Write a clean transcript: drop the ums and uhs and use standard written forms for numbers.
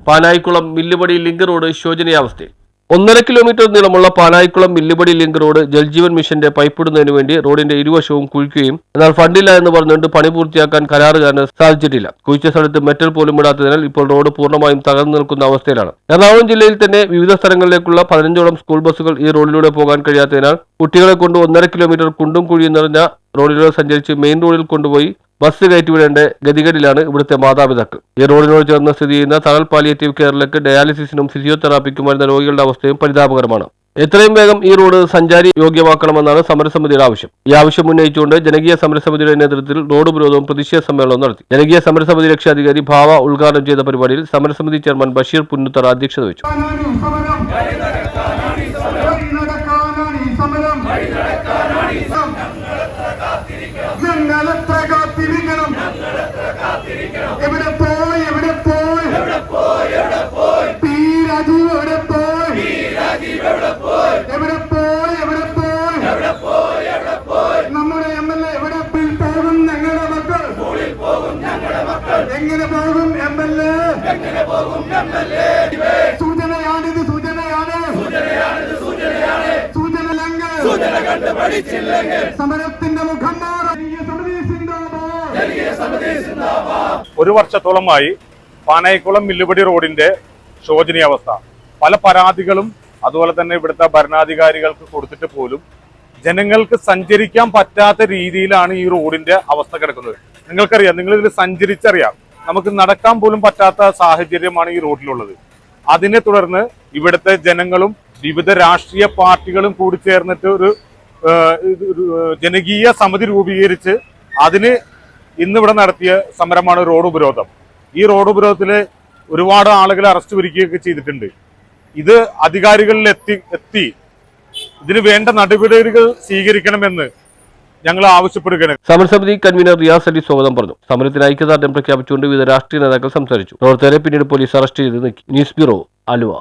Panayikulam Millupadi link road ശോചനീയാവസ്ഥയിൽ. 1.5 kilometre നീളമുള്ള Panayikkulam Millupadi link road Jal Jeevan മിഷന്റെ പൈപ്പിടുന്നതിനു വേണ്ടി റോഡിന്റെ ഇരുവശവും കുഴിക്കുകയും എന്നാൽ ഫണ്ടില്ല എന്ന് പറഞ്ഞുകൊണ്ട് പണി പൂർത്തിയാക്കാൻ കരാറുകാരന് സാധിച്ചിട്ടില്ല. കുഴിച്ച സ്ഥലത്ത് മെറ്റൽ പോലും ഇടാത്തതിനാൽ ഇപ്പോൾ റോഡ് പൂർണ്ണമായും തകർന്നു നിൽക്കുന്ന അവസ്ഥയിലാണ്. എറണാകുളം ജില്ലയിൽ തന്നെ വിവിധ സ്ഥലങ്ങളിലേക്കുള്ള 15ഓളം സ്കൂൾ ബസ്സുകൾ ഈ റോഡിലൂടെ പോകാൻ കഴിയാത്തതിനാൽ കുട്ടികളെ കൊണ്ട് 1.5 കിലോമീറ്റർ കുണ്ടും കുഴിയും നിറഞ്ഞ റോഡിലൂടെ സഞ്ചരിച്ച് മെയിൻ റോഡിൽ കൊണ്ടുപോയി ബസ് കയറ്റിവിടേണ്ട ഗതികേടിലാണ് ഇവിടുത്തെ മാതാപിതാക്കൾ. ഈ റോഡിനോട് ചേർന്ന് സ്ഥിതി ചെയ്യുന്ന തണൽ പാലിയേറ്റീവ് കെയറിലേക്ക് ഡയാലിസിസിനും ഫിസിയോതെറാപ്പിക്കും വരുന്ന രോഗികളുടെ അവസ്ഥയും പരിതാപകരമാണ്. എത്രയും വേഗം ഈ റോഡ് സഞ്ചാരി യോഗ്യമാക്കണമെന്നാണ് സമരസമിതിയുടെ ആവശ്യം. ഈ ആവശ്യം ഉന്നയിച്ചുകൊണ്ട് ജനകീയ സമരസമിതിയുടെ നേതൃത്വത്തിൽ റോഡ് ഉപരോധവും പ്രതിഷേധ സമ്മേളനവും നടത്തി. ജനകീയ സമരസമിതി രക്ഷാധികാരി ഭാവ ഉദ്ഘാടനം ചെയ്ത പരിപാടിയിൽ സമരസമിതി ചെയർമാൻ ബഷീർ പുന്നുത്തറ അധ്യക്ഷത വഹിച്ചു. നമ്മുടെ MLA എവിടെ പോകും? ഞങ്ങളുടെ മക്കൾ എങ്ങനെ പോകും? MLA സൂചനയാണിത്, സമരത്തിന്റെ മുഖം മാറും. ഒരു വർഷത്തോളമായി പാനായിക്കുളം മില്ലുപടി റോഡിന്റെ ശോചനീയാവസ്ഥ. പല പരാതികളും അതുപോലെ തന്നെ ഇവിടുത്തെ ഭരണാധികാരികൾക്ക് കൊടുത്തിട്ട് പോലും ജനങ്ങൾക്ക് സഞ്ചരിക്കാൻ പറ്റാത്ത രീതിയിലാണ് ഈ റോഡിന്റെ അവസ്ഥ കിടക്കുന്നത്. നിങ്ങൾക്കറിയാം, നിങ്ങൾ ഇതിൽ സഞ്ചരിച്ചറിയാം, നമുക്ക് നടക്കാൻ പോലും പറ്റാത്ത സാഹചര്യമാണ് ഈ റോഡിലുള്ളത്. അതിനെ തുടർന്ന് ഇവിടുത്തെ ജനങ്ങളും വിവിധ രാഷ്ട്രീയ പാർട്ടികളും കൂടി ചേർന്നിട്ട് ഒരു ജനകീയ സമിതി രൂപീകരിച്ച് അതിന് ഇന്നിവിടെ നടത്തിയ സമരമാണ് റോഡ് ഉപരോധം. ഈ റോഡ് ഉപരോധത്തില് ഒരുപാട് ആളുകളെ അറസ്റ്റ് വരികയൊക്കെ ചെയ്തിട്ടുണ്ട്. ഇത് അധികാരികളിൽ എത്തി ഇതിന് വേണ്ട നടപടികൾ സ്വീകരിക്കണമെന്ന് ഞങ്ങൾ ആവശ്യപ്പെടുകയാണ്. സമരസമിതി കൺവീനർ റിയാസ് അലി സ്വാഗതം പറഞ്ഞു. സമരത്തിന് ഐക്യദാർഢ്യം പ്രഖ്യാപിച്ചുകൊണ്ട് വിവിധ രാഷ്ട്രീയ നേതാക്കൾ സംസാരിച്ചു. പ്രവർത്തകരെ പിന്നീട് പോലീസ് അറസ്റ്റ് ചെയ്ത് നീക്കി. News bureau, Aluva.